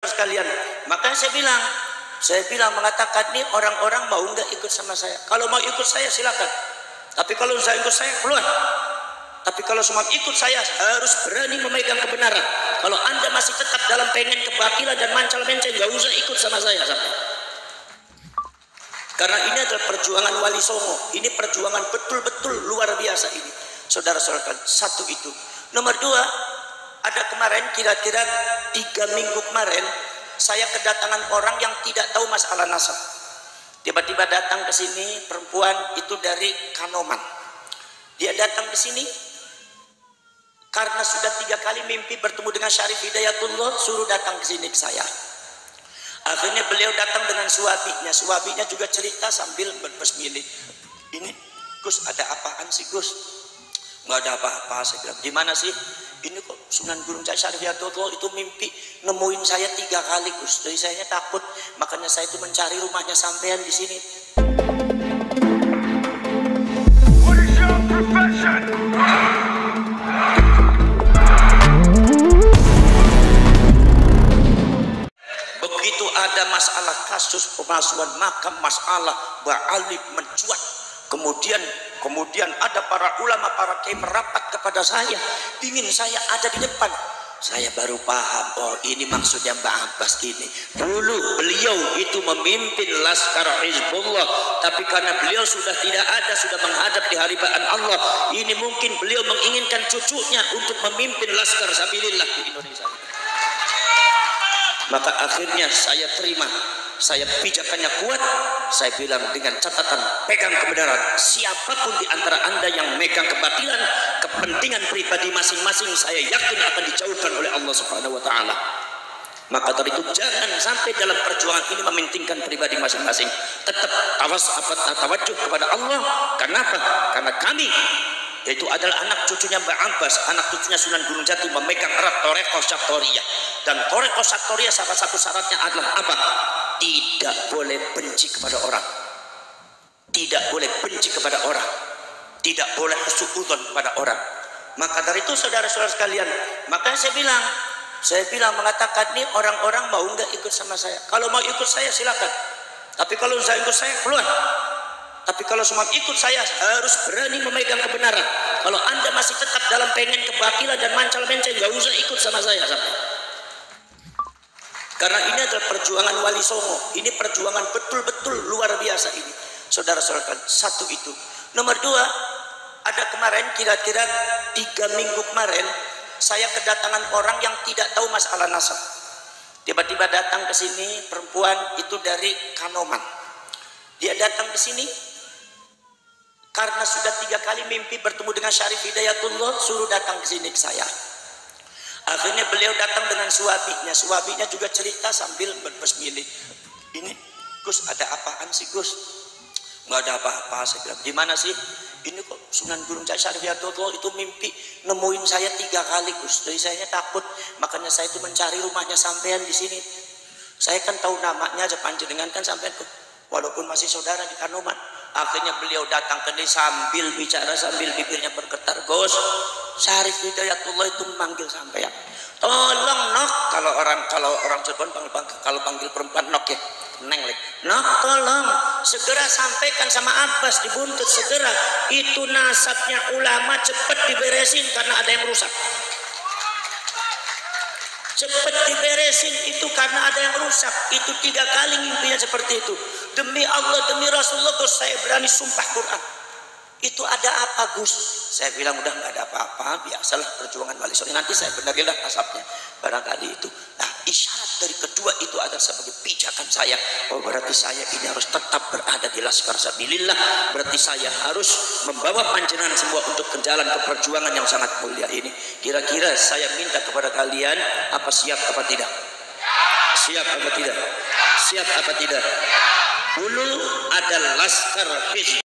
sekalian. Makanya saya bilang mengatakan nih, orang-orang mau nggak ikut sama saya? Kalau mau ikut saya silakan. Tapi kalau saya ikut saya keluar. Tapi kalau semua ikut saya harus berani memegang kebenaran. Kalau Anda masih tetap dalam pengen kebatilan dan mancal-menceng, nggak usah ikut sama saya sampai. Karena ini adalah perjuangan Wali Songo. Ini perjuangan betul-betul luar biasa ini. Saudara-saudara, satu itu. Nomor dua, ada kemarin kira-kira 3 minggu kemarin saya kedatangan orang yang tidak tahu masalah nasab. Tiba-tiba datang ke sini perempuan itu dari Kanoman. Dia datang ke sini karena sudah 3 kali mimpi bertemu dengan Syarif Hidayatullah, suruh datang ke sini ke saya. Akhirnya beliau datang dengan suaminya. Suaminya juga cerita sambil berbesmili. Ini Gus, ada apaan sih Gus? Nggak ada apa-apa. Saya bilang, gimana sih? Ini kok Sunan Gunung Jati Syarif Hidayatullah itu mimpi nemuin saya 3 kali Gus. Jadi saya takut, makanya saya itu mencari rumahnya sampean di sini. What is your profession? Begitu ada masalah kasus pemalsuan makam, masalah Ba'alib mencuat. Kemudian ada para ulama, para kiai merapat kepada saya, ingin saya ada di depan. Saya baru paham, oh ini maksudnya Mbak Abbas ini. Dulu beliau itu memimpin Laskar Hizbullah, tapi karena beliau sudah tidak ada, sudah menghadap di hadirat Allah, ini mungkin beliau menginginkan cucunya untuk memimpin Laskar Sabilillah di Indonesia. Maka akhirnya saya terima. Saya pijakannya kuat. Saya bilang dengan catatan, pegang kebenaran. Siapapun di antara Anda yang megang kebatilan, kepentingan pribadi masing-masing, saya yakin akan dijauhkan oleh Allah Subhanahu wa taala. Maka dari itu jangan sampai dalam perjuangan ini mementingkan pribadi masing-masing. Tetap tawajuh kepada Allah. Kenapa? Karena kami, yaitu adalah anak cucunya Mbak Abbas, anak cucunya Sunan Gunung Jati, memegang erat Thariqah Syadhariyah. Dan Thariqah Syadhariyah salah satu syaratnya adalah apa? Tidak boleh benci kepada orang. Tidak boleh benci kepada orang. Tidak boleh husnudzon kepada orang. Maka dari itu saudara-saudara sekalian, makanya saya bilang mengatakan nih, orang-orang mau nggak ikut sama saya? Kalau mau ikut saya silakan. Tapi kalau saya ikut saya keluar. Tapi kalau semua ikut saya harus berani memegang kebenaran. Kalau Anda masih tetap dalam pengen kebatilan dan mancal-menceng, nggak usah ikut sama saya sampai. Karena ini adalah perjuangan Wali Songo. Ini perjuangan betul-betul luar biasa ini. Saudara-saudara, satu itu. Nomor dua, ada kemarin kira-kira 3 minggu kemarin saya kedatangan orang yang tidak tahu masalah nasab. Tiba-tiba datang ke sini perempuan itu dari Kanoman. Dia datang ke sini karena sudah 3 kali mimpi bertemu dengan Syarif Hidayatullah, suruh datang ke sini ke saya. Akhirnya beliau datang dengan suaminya. Suaminya juga cerita sambil berbesmili. Ini Gus, ada apaan sih Gus? Nggak ada apa-apa. Saya bilang, gimana sih? Ini kok Sunan Gunung Jati Syarif Hidayatullah itu mimpi nemuin saya 3 kali Gus. Jadi saya takut, makanya saya itu mencari rumahnya sampean di sini. Saya kan tahu namanya aja, panjenengan kan sampean, walaupun masih saudara di Kanoman. Akhirnya beliau datang ke dia sambil bicara, sambil bibirnya bergetar. Gus, Syarif Hidayatullah itu memanggil sampean. Tolong nok, kalau orang Cirebon kalau panggil perempuan nok ya, neng lek. Nok, tolong segera sampaikan sama Abbas dibuntut segera. Itu nasabnya ulama cepat diberesin karena ada yang rusak. Cepat diberesin itu karena ada yang rusak. Itu 3 kali mimpinya seperti itu. Demi Allah, demi Rasulullah Gus, saya berani sumpah Quran. Itu ada apa Gus? Saya bilang udah nggak ada apa-apa, biasalah perjuangan Wali Songo. Nanti saya benarilah asapnya, barangkali itu. Nah, isyarat dari kedua itu adalah sebagai pijakan saya. Oh, berarti saya ini harus tetap berada di Laskar Sabilillah. Berarti saya harus membawa panjenengan semua untuk ke jalan ke perjuangan yang sangat mulia ini. Kira-kira saya minta kepada kalian, apa siap apa tidak? Siap apa tidak? Siap apa tidak? Dulu ada Laskar Hizbullah.